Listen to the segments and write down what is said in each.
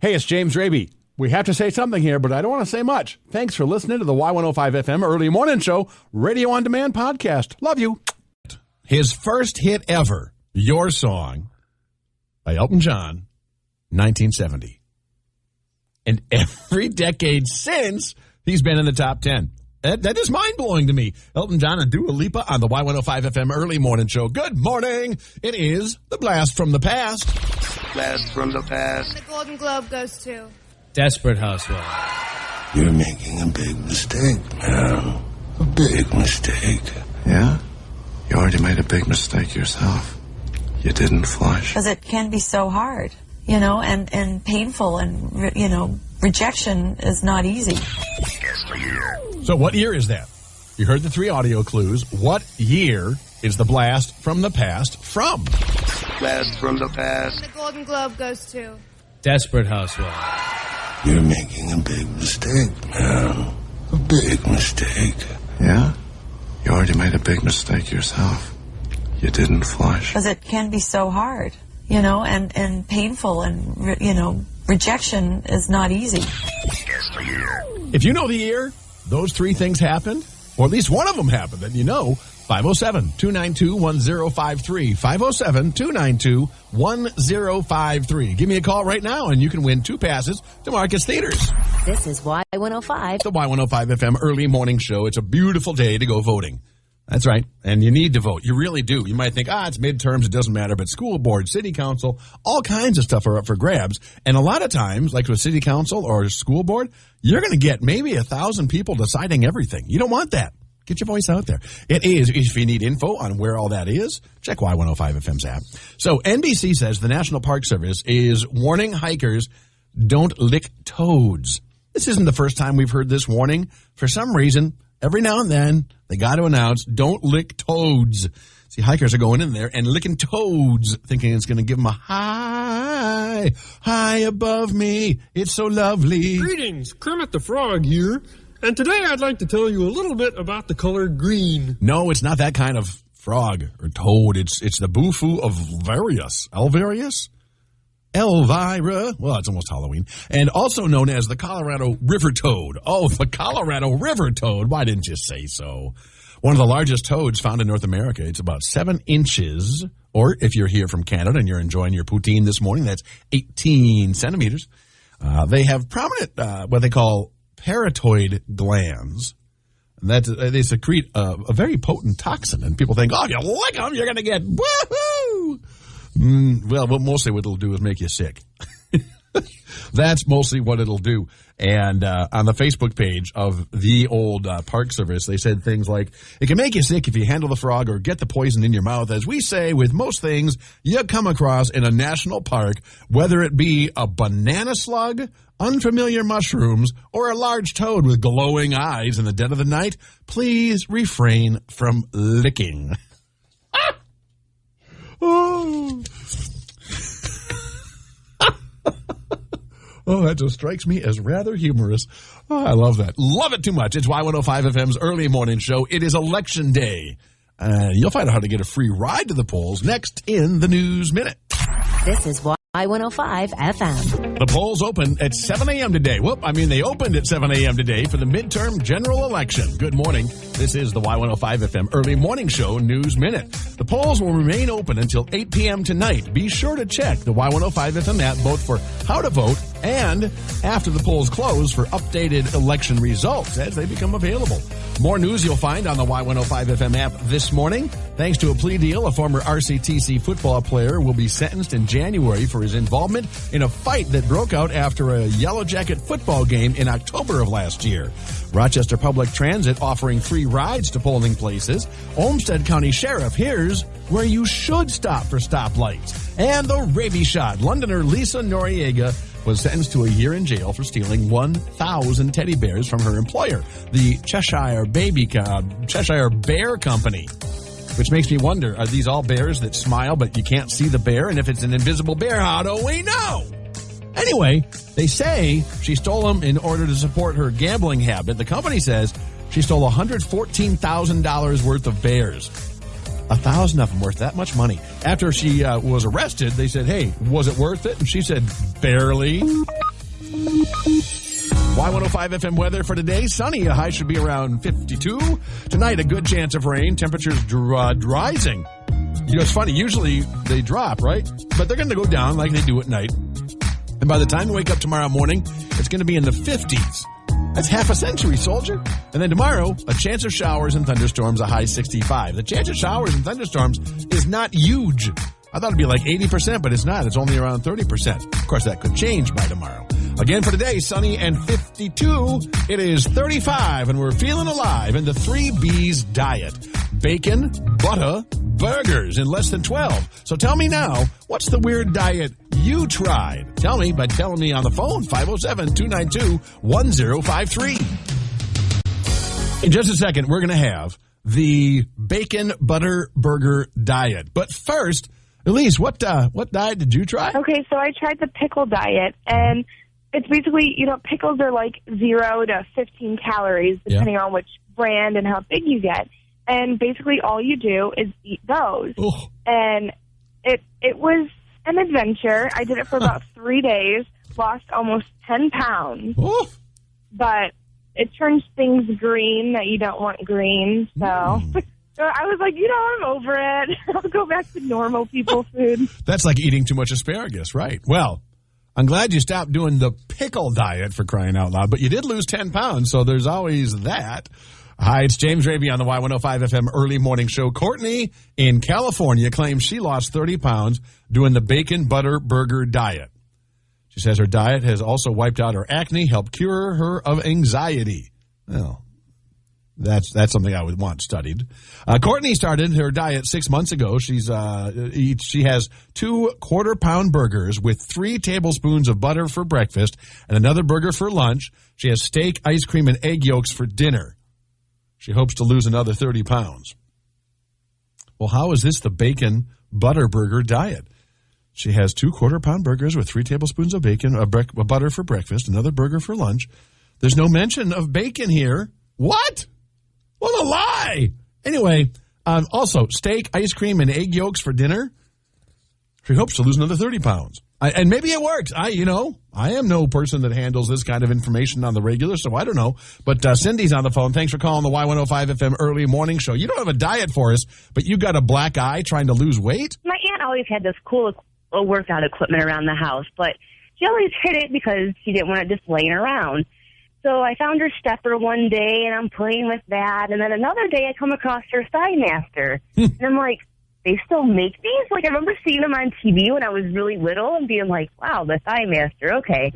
Hey, it's James Raby. We have to say something here, but I don't want to say much. Thanks for listening to the Y105 FM Early Morning Show, Radio On Demand podcast. Love you. His first hit ever, Your Song, by Elton John, 1970. And every decade since, he's been in the top 10. That is mind-blowing to me. Elton John and Dua Lipa on the Y105 FM Early Morning Show. Good morning. It is the Blast from the Past. Blast from the past. The Golden Globe goes to Desperate Housewives. You're making a big mistake, man. A big mistake. Yeah? You already made a big mistake yourself. You didn't flush. Because it can be so hard, and painful, and, rejection is not easy. So what year is that? You heard the three audio clues. What year is the Blast from the Past from? Blast from the past. The Golden Globe goes to Desperate Housewives. You're making a big mistake, man. A big mistake. Yeah? You already made a big mistake yourself. You didn't flush. Because it can be so hard, and painful, and, rejection is not easy. If you know the year those three things happened, or at least one of them happened, then you know. 507-292-1053. 507-292-1053. Give me a call right now and you can win 2 passes to Marcus Theaters. This is Y105. The Y105 FM Early Morning Show. It's a beautiful day to go voting. That's right. And you need to vote. You really do. You might think, it's midterms, it doesn't matter. But school board, city council, all kinds of stuff are up for grabs. And a lot of times, like with city council or school board, you're going to get maybe 1,000 people deciding everything. You don't want that. Get your voice out there. It is, if you need info on where all that is, check Y105 FM's app. So NBC says the National Park Service is warning hikers, don't lick toads. This isn't the first time we've heard this warning. For some reason, every now and then, they got to announce, don't lick toads. See, hikers are going in there and licking toads, thinking it's going to give them a high above me. It's so lovely. Greetings, Kermit the Frog here. And today I'd like to tell you a little bit about the color green. No, it's not that kind of frog or toad. It's the boo-foo of Varius. Elvarius? Elvira. Well, it's almost Halloween. And also known as the Colorado River toad. Oh, the Colorado River toad. Why didn't you say so? One of the largest toads found in North America. It's about 7 inches. Or if you're here from Canada and you're enjoying your poutine this morning, that's 18 centimeters. They have prominent, what they call parotoid glands. And that they secrete a very potent toxin. And people think, if you lick them, you're going to get woohoo! Well, mostly what it'll do is make you sick. That's mostly what it'll do. And on the Facebook page of the old Park Service, they said things like, it can make you sick if you handle the frog or get the poison in your mouth. As we say with most things you come across in a national park, whether it be a banana slug, unfamiliar mushrooms, or a large toad with glowing eyes in the dead of the night, please refrain from licking. Oh. Oh, that just strikes me as rather humorous. Oh, I love that. Love it too much. It's Y105 FM's Early Morning Show. It is Election Day. You'll find out how to get a free ride to the polls next in the News Minute. This is Y105 FM. The polls open at 7 a.m. today. They opened at 7 a.m. today for the midterm general election. Good morning. This is the Y105 FM Early Morning Show News Minute. The polls will remain open until 8 p.m. tonight. Be sure to check the Y105 FM app both for how to vote and after the polls close for updated election results as they become available. More news you'll find on the Y105 FM app this morning. Thanks to a plea deal, a former RCTC football player will be sentenced in January for his involvement in a fight that broke out after a Yellow Jacket football game in October of last year. Rochester Public Transit offering free rides to polling places. Olmsted County Sheriff, here's where you should stop for stoplights. And the rabies shot. Londoner Lisa Noriega was sentenced to a year in jail for stealing 1,000 teddy bears from her employer, the Cheshire Bear Company. Which makes me wonder, are these all bears that smile but you can't see the bear? And if it's an invisible bear, how do we know? Anyway, they say she stole them in order to support her gambling habit. The company says she stole $114,000 worth of bears. 1,000 of them worth that much money. After she was arrested, they said, hey, was it worth it? And she said, barely. Y105 FM weather for today. Sunny. A high should be around 52. Tonight, a good chance of rain. Temperatures rising. You know, it's funny. Usually they drop, right? But they're going to go down like they do at night. And by the time you wake up tomorrow morning, it's going to be in the 50s. That's half a century, soldier. And then tomorrow, a chance of showers and thunderstorms, a high 65. The chance of showers and thunderstorms is not huge. I thought it'd be like 80%, but it's not. It's only around 30%. Of course, that could change by tomorrow. Again for today, sunny and 52. It is 35, and we're feeling alive in the 3 B's diet. Bacon, butter, burgers in less than 12. So tell me now, what's the weird diet you tried? Tell me by telling me on the phone, 507-292-1053. In just a second, we're going to have the bacon butter burger diet. But first, Elise, what diet did you try? Okay, so I tried the pickle diet, and it's basically, pickles are like 0 to 15 calories, depending on which brand and how big you get. And basically all you do is eat those. Oh. And it was an adventure. I did it for about 3 days, lost almost 10 pounds. Oh. But it turns things green that you don't want green, so... So I was like, I'm over it. I'll go back to normal people food. That's like eating too much asparagus, right? Well, I'm glad you stopped doing the pickle diet, for crying out loud. But you did lose 10 pounds, so there's always that. Hi, it's James Raby on the Y105 FM early morning show. Courtney in California claims she lost 30 pounds doing the bacon butter burger diet. She says her diet has also wiped out her acne, helped cure her of anxiety. Well, that's something I would want studied. Courtney started her diet 6 months ago. She has 2 quarter-pound burgers with 3 tablespoons of butter for breakfast and another burger for lunch. She has steak, ice cream, and egg yolks for dinner. She hopes to lose another 30 pounds. Well, how is this the bacon butter burger diet? She has 2 quarter-pound burgers with 3 tablespoons of bacon, butter for breakfast, another burger for lunch. There's no mention of bacon here. What? What a lie! Anyway, also, steak, ice cream, and egg yolks for dinner. She hopes to lose another 30 pounds. And maybe it works. I am no person that handles this kind of information on the regular, so I don't know. But Cindy's on the phone. Thanks for calling the Y105 FM early morning show. You don't have a diet for us, but you got a black eye trying to lose weight? My aunt always had this cool workout equipment around the house, but she always hid it because she didn't want it just laying around. So I found her stepper one day, and I'm playing with that. And then another day, I come across her Thigh Master. And I'm like, they still make these? Like, I remember seeing them on TV when I was really little and being like, wow, the Thigh Master, okay.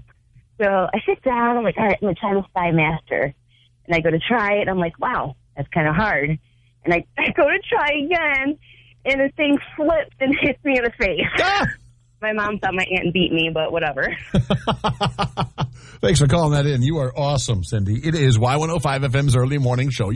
So I sit down, I'm like, all right, I'm going to try the Thigh Master. And I go to try it, and I'm like, wow, that's kind of hard. And I go to try again, and the thing flipped and hits me in the face. Ah! My mom thought my aunt beat me, but whatever. Thanks for calling that in. You are awesome, Cindy. It is Y105 FM's early morning show.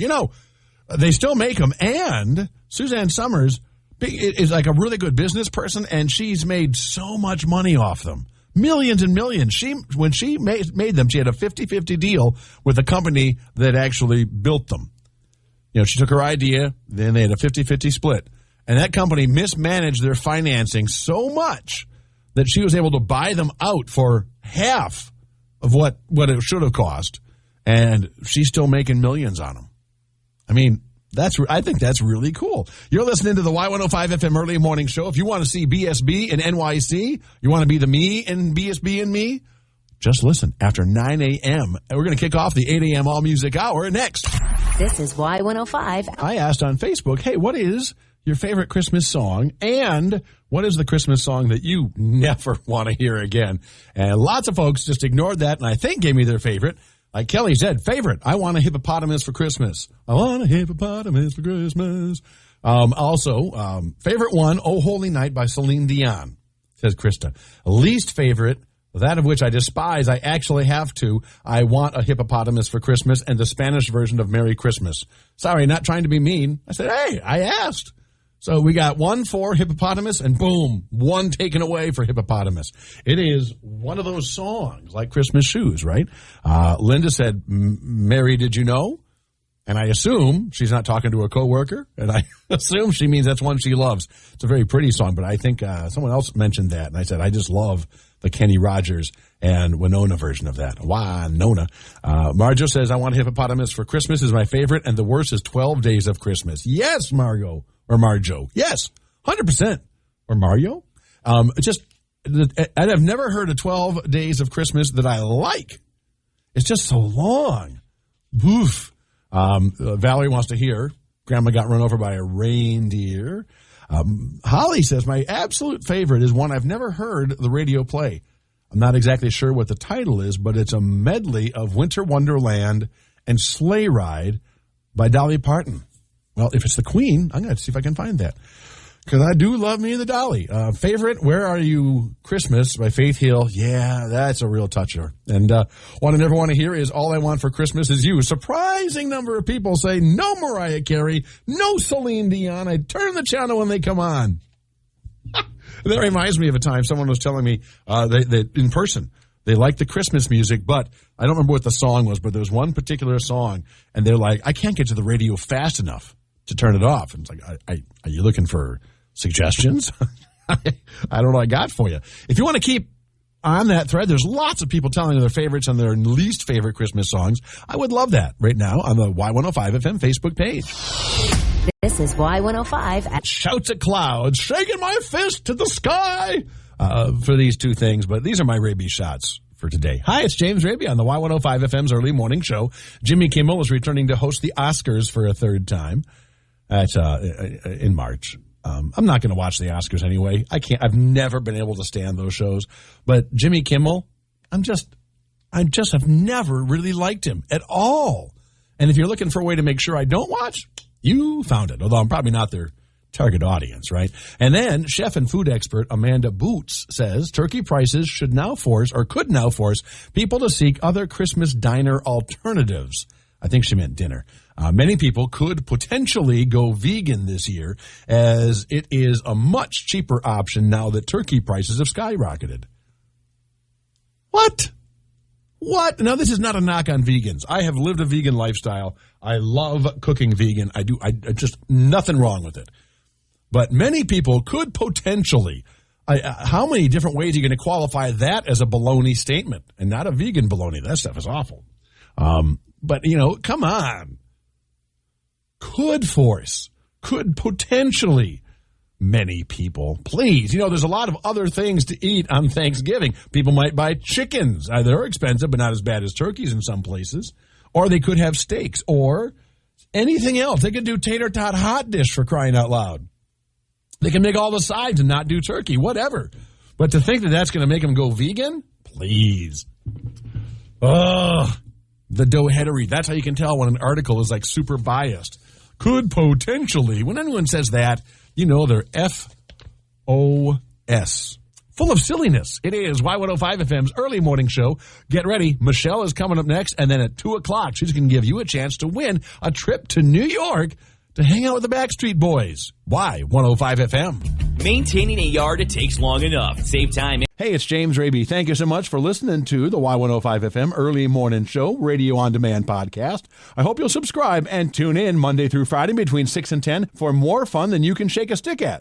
They still make them, and Suzanne Summers is like a really good business person, and she's made so much money off them. Millions and millions. When she made them, she had a 50-50 deal with a company that actually built them. She took her idea, then they had a 50-50 split. And that company mismanaged their financing so much that she was able to buy them out for half of what it should have cost. And she's still making millions on them. I mean, I think that's really cool. You're listening to the Y105 FM early morning show. If you want to see BSB in NYC, you want to be the me in BSB and me, just listen after 9 a.m. And we're going to kick off the 8 a.m. All Music Hour next. This is Y105. I asked on Facebook, hey, what is your favorite Christmas song, and what is the Christmas song that you never want to hear again? And lots of folks just ignored that, and I think gave me their favorite. Like Kelly said, favorite, I want a hippopotamus for Christmas. I want a hippopotamus for Christmas. Also, favorite one, Oh Holy Night by Celine Dion, says Krista. Least favorite, that of which I despise, I actually have to, I want a hippopotamus for Christmas, and the Spanish version of Merry Christmas. Sorry, not trying to be mean. I said, hey, I asked. So we got 1 for hippopotamus, and boom, 1 taken away for hippopotamus. It is one of those songs, like Christmas shoes, right? Linda said, Mary, did you know? And I assume she's not talking to a coworker, and I assume she means that's one she loves. It's a very pretty song, but I think someone else mentioned that, and I said, I just love the Kenny Rogers and Winona version of that. Winona. Marjo says, I want a hippopotamus for Christmas is my favorite, and the worst is 12 Days of Christmas. Yes, Marjo. Yes, 100%. Or Mario. And I've never heard of 12 Days of Christmas that I like. It's just so long. Woof. Valerie wants to hear Grandma got run over by a reindeer. Holly says, my absolute favorite is one I've never heard the radio play. I'm not exactly sure what the title is, but it's a medley of Winter Wonderland and Sleigh Ride by Dolly Parton. Well, if it's the Queen, I'm going to see if I can find that. Because I do love me the Dolly. Favorite, Where Are You Christmas by Faith Hill. Yeah, that's a real toucher. And What I Never Want to Hear is All I Want for Christmas Is You. Surprising number of people say no Mariah Carey, no Celine Dion. I turn the channel when they come on. That reminds me of a time someone was telling me they in person, they like the Christmas music, but I don't remember what the song was, but there was one particular song, and they're like, I can't get to the radio fast enough to turn it off. And it's like, are you looking for suggestions? I don't know what I got for you. If you want to keep on that thread, there's lots of people telling their favorites and their least favorite Christmas songs. I would love that right now on the Y105 FM Facebook page. This is Y105. Shouts at clouds, shaking my fist to the sky for these two things, but these are my Raby shots for today. Hi, it's James Raby on the Y105 FM's early morning show. Jimmy Kimmel is returning to host the Oscars for a third time. That's in March. I'm not going to watch the Oscars anyway. I've never been able to stand those shows. But Jimmy Kimmel, I have never really liked him at all. And if you're looking for a way to make sure I don't watch, you found it. Although I'm probably not their target audience, right? And then chef and food expert Amanda Boots says turkey prices could now force people to seek other Christmas diner alternatives. I think she meant dinner. Many people could potentially go vegan this year, as it is a much cheaper option now that turkey prices have skyrocketed. What? Now, this is not a knock on vegans. I have lived a vegan lifestyle. I love cooking vegan. I just nothing wrong with it. But many people could potentially. How many different ways are you going to qualify that as a baloney statement and not a vegan baloney? That stuff is awful. But, come on. Could potentially many people. Please, there's a lot of other things to eat on Thanksgiving. People might buy chickens. They're expensive, but not as bad as turkeys in some places. Or they could have steaks or anything else. They could do tater tot hot dish, for crying out loud. They can make all the sides and not do turkey, whatever. But to think that that's going to make them go vegan? Please. Ugh. The dough-headery. That's how you can tell when an article is like super biased. Could potentially. When anyone says that, they're F-O-S. Full of silliness. It is Y105 FM's early morning show. Get ready. Michelle is coming up next, and then at 2 o'clock, she's going to give you a chance to win a trip to New York to hang out with the Backstreet Boys. Y105 FM. Maintaining a yard, it takes long enough. Save time. Hey, it's James Raby. Thank you so much for listening to the Y105 FM Early Morning Show Radio On Demand podcast. I hope you'll subscribe and tune in Monday through Friday between 6 and 10 for more fun than you can shake a stick at.